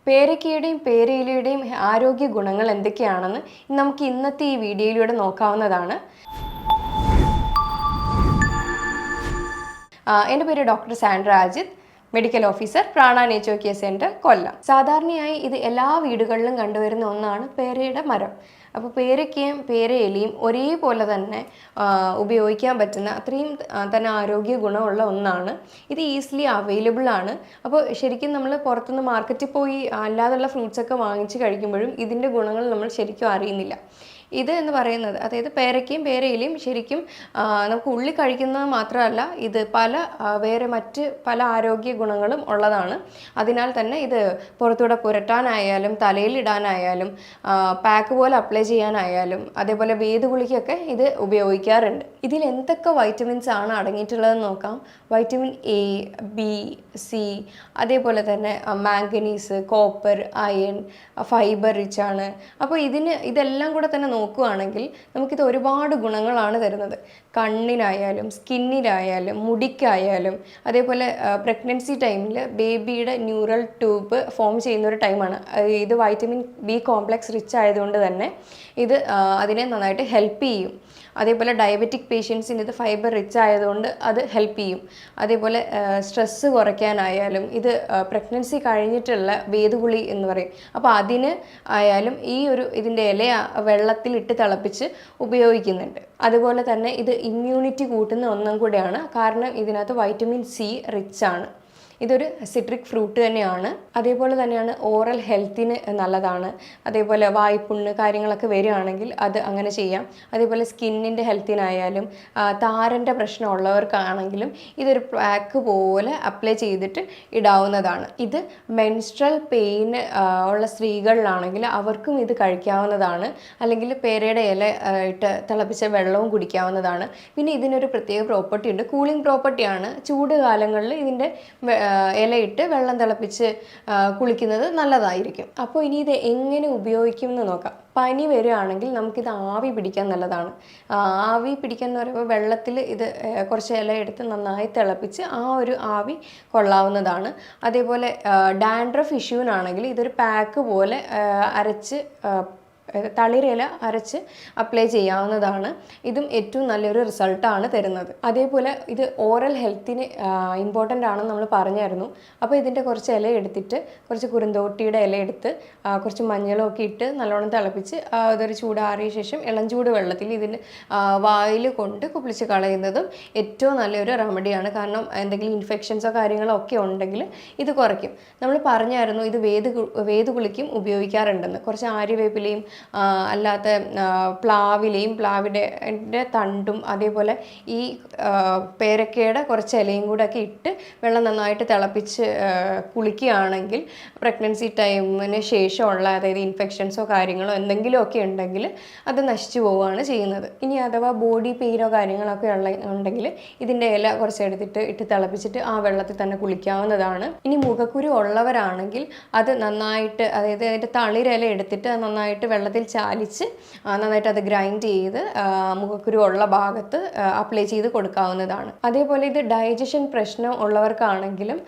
പേരയ്ക്കയുടെയും പേരയിലയുടെയും ആരോഗ്യ ഗുണങ്ങൾ എന്തൊക്കെയാണെന്ന് നമുക്ക് ഇന്നത്തെ ഈ വീഡിയോയിലൂടെ നോക്കാവുന്നതാണ്. എൻ്റെ പേര് doctor Sandra Ajith, medical officer, Prana nature care centre, Kollam. സാധാരണയായി ഇത് എല്ലാ വീടുകളിലും കണ്ടുവരുന്ന ഒന്നാണ് പേരയുടെ മരം. അപ്പോൾ പേരയ്ക്കയും പേരയിലയും ഒരേപോലെ തന്നെ ഉപയോഗിക്കാൻ പറ്റുന്ന അത്രയും തന്നെ ആരോഗ്യ ഗുണമുള്ള ഒന്നാണ്. ഇത് ഈസിലി അവൈലബിൾ ആണ്. അപ്പോൾ ശരിക്കും നമ്മൾ പുറത്തുനിന്ന് മാർക്കറ്റിൽ പോയി അല്ലാതുള്ള ഫ്രൂട്ട്സൊക്കെ വാങ്ങിച്ച് കഴിക്കുമ്പോഴും ഇതിൻ്റെ ഗുണങ്ങൾ നമ്മൾ ശരിക്കും അറിയുന്നില്ല. ഇത് എന്ന് പറയുന്നത്, അതായത് പേരയ്ക്കയും പേരയിലയും ശരിക്കും നമുക്ക് ഉള്ളി കഴിക്കുന്നത് മാത്രമല്ല, ഇത് വേറെ മറ്റ് പല ആരോഗ്യ ഗുണങ്ങളും ഉള്ളതാണ്. അതിനാൽ തന്നെ ഇത് പുറത്തൂടെ പുരട്ടാനായാലും തലയിലിടാനായാലും പാക്ക് പോലെ അപ്ലൈ ചെയ്യാനായാലും അതേപോലെ വേദഗുളികയൊക്കെ ഇത് ഉപയോഗിക്കാറുണ്ട്. ഇതിൽ എന്തൊക്കെ വൈറ്റമിൻസ് ആണ് അടങ്ങിയിട്ടുള്ളതെന്ന് നോക്കാം. വൈറ്റമിൻ എ, ബി, സി, അതേപോലെ തന്നെ manganese, copper, iron, fibre rich ആണ്. അപ്പോൾ ഇതെല്ലാം കൂടെ തന്നെ നോക്കുകയാണെങ്കിൽ നമുക്കിത് ഒരുപാട് ഗുണങ്ങളാണ് തരുന്നത്. കണ്ണിനായാലും സ്കിന്നിനായാലും മുടിക്കായാലും അതേപോലെ പ്രഗ്നൻസി ടൈമിൽ ബേബിയുടെ ന്യൂറൽ ട്യൂബ് ഫോം ചെയ്യുന്ന ഒരു ടൈമാണ്. ഇത് വൈറ്റമിൻ ബി കോംപ്ലക്സ് റിച്ച് ആയതുകൊണ്ട് തന്നെ ഇത് അതിനെ നന്നായിട്ട് ഹെൽപ്പ് ചെയ്യും. അതേപോലെ ഡയബറ്റിക് പേഷ്യൻസിന് ഇത് ഫൈബർ റിച്ച് ആയതുകൊണ്ട് അത് ഹെൽപ്പ് ചെയ്യും. അതേപോലെ സ്ട്രെസ്സ് കുറയ്ക്കാനായാലും ഇത് പ്രഗ്നൻസി കഴിഞ്ഞിട്ടുള്ള വേദഗുളി എന്ന് പറയും. അപ്പോൾ അതിന് ആയാലും ഇതിൻ്റെ ഇല വെള്ളത്തിലിട്ട് തിളപ്പിച്ച് ഉപയോഗിക്കുന്നുണ്ട്. അതുപോലെ തന്നെ ഇത് ഇമ്മ്യൂണിറ്റി കൂട്ടുന്ന ഒന്നും കൂടെയാണ്. കാരണം ഇതിനകത്ത് വൈറ്റമിൻ സി റിച്ച് ആണ്. ഇതൊരു സിട്രിക് ഫ്രൂട്ട് തന്നെയാണ്. അതേപോലെ തന്നെയാണ് ഓറൽ ഹെൽത്തിന് നല്ലതാണ്. അതേപോലെ വായ്പുണ്ണ് കാര്യങ്ങളൊക്കെ വരികയാണെങ്കിൽ അത് അങ്ങനെ ചെയ്യാം. അതേപോലെ സ്കിന്നിൻ്റെ ഹെൽത്തിനായാലും താരൻ്റെ പ്രശ്നമുള്ളവർക്കാണെങ്കിലും ഇതൊരു പാക്ക് പോലെ അപ്ലൈ ചെയ്തിട്ട് ഇടാവുന്നതാണ്. ഇത് മെൻസ്ട്രൽ പെയിൻ ഉള്ള സ്ത്രീകളിലാണെങ്കിൽ അവർക്കും ഇത് കഴിക്കാവുന്നതാണ്. അല്ലെങ്കിൽ പേരയുടെ ഇല ഇട്ട് തിളപ്പിച്ച വെള്ളവും കുടിക്കാവുന്നതാണ്. പിന്നെ ഇതിനൊരു പ്രത്യേക പ്രോപ്പർട്ടി ഉണ്ട്, കൂളിംഗ് പ്രോപ്പർട്ടിയാണ്. ചൂട് കാലങ്ങളിൽ ഇതിൻ്റെ ഇലയിട്ട് വെള്ളം തിളപ്പിച്ച് കുളിക്കുന്നത് നല്ലതായിരിക്കും. അപ്പോൾ ഇനി ഇത് എങ്ങനെ ഉപയോഗിക്കുമെന്ന് നോക്കാം. പനി വരികയാണെങ്കിൽ നമുക്കിത് ആവി പിടിക്കാൻ നല്ലതാണ്. ആവി പിടിക്കാൻ എന്ന് പറയുമ്പോൾ വെള്ളത്തിൽ ഇത് കുറച്ച് ഇല എടുത്ത് നന്നായി തിളപ്പിച്ച് ഒരു ആവി കൊള്ളാവുന്നതാണ്. അതേപോലെ ഡാൻഡ്രഫ് ഇഷ്യൂവിനാണെങ്കിൽ ഇതൊരു പാക്ക് പോലെ അരച്ച് തളിരില അരച്ച് അപ്ലൈ ചെയ്യാവുന്നതാണ്. ഇതും ഏറ്റവും നല്ലൊരു റിസൾട്ടാണ് തരുന്നത്. അതേപോലെ ഇത് ഓറൽ ഹെൽത്തിന് ഇമ്പോർട്ടൻ്റ് ആണെന്ന് നമ്മൾ പറഞ്ഞായിരുന്നു. അപ്പോൾ ഇതിൻ്റെ കുറച്ച് ഇല എടുത്തിട്ട് കുറച്ച് കുറുന്തോട്ടിയുടെ ഇല എടുത്ത് കുറച്ച് മഞ്ഞളൊക്കെ ഇട്ട് നല്ലോണം തിളപ്പിച്ച് അതൊരു ചൂടാറിയ ശേഷം ഇളം ചൂട് വെള്ളത്തിൽ ഇതിന് വായിൽ കൊണ്ട് കുപ്പിളിച്ച് കളയുന്നതും ഏറ്റവും നല്ലൊരു റെമഡിയാണ്. കാരണം എന്തെങ്കിലും ഇൻഫെക്ഷൻസോ കാര്യങ്ങളോ ഒക്കെ ഉണ്ടെങ്കിൽ ഇത് കുറയ്ക്കും. നമ്മൾ പറഞ്ഞായിരുന്നു ഇത് വേദഗുളിക്കും ഉപയോഗിക്കാറുണ്ടെന്ന്. കുറച്ച് ആര്യവേപ്പിലയും അല്ലാത്ത പ്ലാവിൻ്റെ തണ്ടും അതേപോലെ ഈ പേരക്കയുടെ കുറച്ച് ഇലയും കൂടെ ഒക്കെ ഇട്ട് വെള്ളം നന്നായിട്ട് തിളപ്പിച്ച് കുളിക്കുകയാണെങ്കിൽ പ്രഗ്നൻസി ടൈമിന് ശേഷമുള്ള, അതായത് ഇൻഫെക്ഷൻസോ കാര്യങ്ങളോ എന്തെങ്കിലുമൊക്കെ ഉണ്ടെങ്കിൽ അത് നശിച്ചു പോവുകയാണ് ചെയ്യുന്നത്. ഇനി അഥവാ ബോഡി പെയിനോ കാര്യങ്ങളൊക്കെ ഉണ്ടെങ്കിൽ ഇതിൻ്റെ ഇല കുറച്ചെടുത്തിട്ട് ഇട്ട് തിളപ്പിച്ചിട്ട് ആ വെള്ളത്തിൽ തന്നെ കുളിക്കാവുന്നതാണ്. ഇനി മുഖക്കുരു ഉള്ളവരാണെങ്കിൽ അത് നന്നായിട്ട്, അതായത് അതിൻ്റെ തളിരില എടുത്തിട്ട് നന്നായിട്ട് വെള്ളത്തിൽ ചാലിച്ച് നന്നായിട്ട് അത് ഗ്രൈൻഡ് ചെയ്ത് മുഖക്കുരു ഉള്ള ഭാഗത്ത് അപ്ലൈ ചെയ്ത് കൊടുക്കാവുന്നതാണ്. അതേപോലെ ഇത് ഡൈജഷൻ പ്രശ്നം ഉള്ളവർക്കാണെങ്കിലും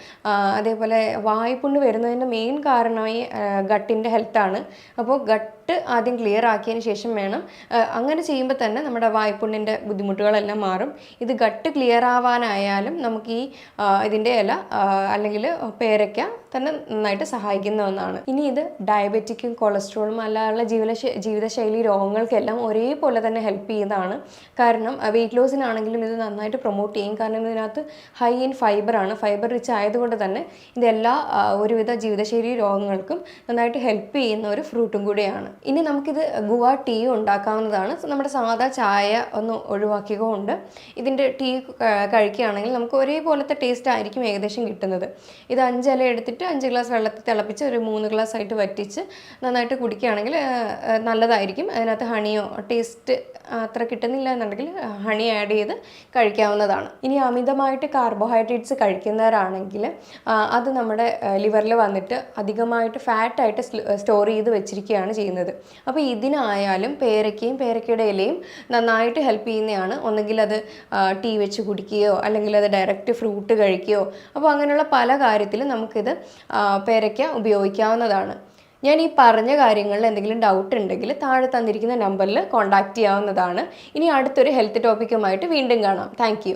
അതേപോലെ വായ്പുണ്ണ് വരുന്നതിൻ്റെ മെയിൻ കാരണമായി ഗട്ടിൻ്റെ ഹെൽത്താണ്. അപ്പോൾ ഗട്ട് ആദ്യം ക്ലിയർ ആക്കിയതിന് ശേഷം വേണം. അങ്ങനെ ചെയ്യുമ്പോൾ തന്നെ നമ്മുടെ വായ്പുണ്ണിൻ്റെ ബുദ്ധിമുട്ടുകളെല്ലാം മാറും. ഇത് ഗട്ട് ക്ലിയർ ആവാനായാലും നമുക്ക് ഇതിൻ്റെ ഇല അല്ലെങ്കിൽ പേരയ്ക്ക തന്നെ നന്നായിട്ട് സഹായിക്കുന്ന ഒന്നാണ്. ഇനി ഇത് ഡയബറ്റിക്കും കൊളസ്ട്രോളും അല്ലാതെ ജീവിതശൈലി രോഗങ്ങൾക്കെല്ലാം ഒരേപോലെ തന്നെ ഹെൽപ്പ് ചെയ്യുന്നതാണ്. കാരണം വെയിറ്റ് ലോസിനാണെങ്കിലും ഇത് നന്നായിട്ട് പ്രൊമോട്ട് ചെയ്യും. കാരണം ഇതിനകത്ത് ഹൈ ഇൻ ഫൈബറാണ്. ഫൈബർ റിച്ച് ആയതുകൊണ്ട് തന്നെ ഇതെല്ലാ ഒരുവിധ ജീവിതശൈലി രോഗങ്ങൾക്കും നന്നായിട്ട് ഹെൽപ്പ് ചെയ്യുന്ന ഒരു ഫ്രൂട്ടും കൂടിയാണ്. ഇനി നമുക്കിത് ഗുവ ടീ ഉണ്ടാക്കാവുന്നതാണ്. നമ്മുടെ സാധാ ചായ ഒന്ന് ഒഴിവാക്കിയതുകൊണ്ട് ഇതിൻ്റെ ടീ കഴിക്കുകയാണെങ്കിൽ നമുക്ക് ഒരേപോലത്തെ ടേസ്റ്റ് ആയിരിക്കും ഏകദേശം കിട്ടുന്നത്. ഇത് 5 ഇല എടുത്തിട്ട് 5 ഗ്ലാസ് വെള്ളത്തിൽ തിളപ്പിച്ച് ഒരു 3 ഗ്ലാസ് ആയിട്ട് വറ്റിച്ച് നന്നായിട്ട് കുടിക്കുകയാണെങ്കിൽ നല്ലതായിരിക്കും. അതിനകത്ത് ഹണിയോ ടേസ്റ്റ് അത്ര കിട്ടുന്നില്ല എന്നുണ്ടെങ്കിൽ ഹണി ആഡ് ചെയ്ത് കഴിക്കാവുന്നതാണ്. ഇനി അമിതമായിട്ട് കാർബോഹൈഡ്രേറ്റ്സ് കഴിക്കുന്നവരാണെങ്കിൽ അത് നമ്മുടെ ലിവറിൽ വന്നിട്ട് അധികമായിട്ട് ഫാറ്റായിട്ട് സ്റ്റോർ ചെയ്ത് വെച്ചിരിക്കുകയാണ് ചെയ്യുന്നത്. അപ്പോൾ ഇതിനായാലും പേരയ്ക്കയും പേരയ്ക്കയുടെ ഇലയും നന്നായിട്ട് ഹെൽപ്പ് ചെയ്യുന്നതാണ്. ഒന്നുകിൽ അത് ടീ വെച്ച് കുടിക്കുകയോ അല്ലെങ്കിൽ അത് ഡയറക്റ്റ് ഫ്രൂട്ട് കഴിക്കുകയോ, അപ്പോൾ അങ്ങനെയുള്ള പല കാര്യത്തിലും നമുക്കിത് പേരയ്ക്ക ഉപയോഗിക്കാവുന്നതാണ്. ഞാൻ ഈ പറഞ്ഞ കാര്യങ്ങളിൽ എന്തെങ്കിലും ഡൗട്ട് ഉണ്ടെങ്കിൽ താഴെ തന്നിരിക്കുന്ന നമ്പറിൽ കോൺടാക്റ്റ് ചെയ്യാവുന്നതാണ്. ഇനി അടുത്തൊരു ഹെൽത്ത് ടോപ്പിക്കുമായിട്ട് വീണ്ടും കാണാം. താങ്ക്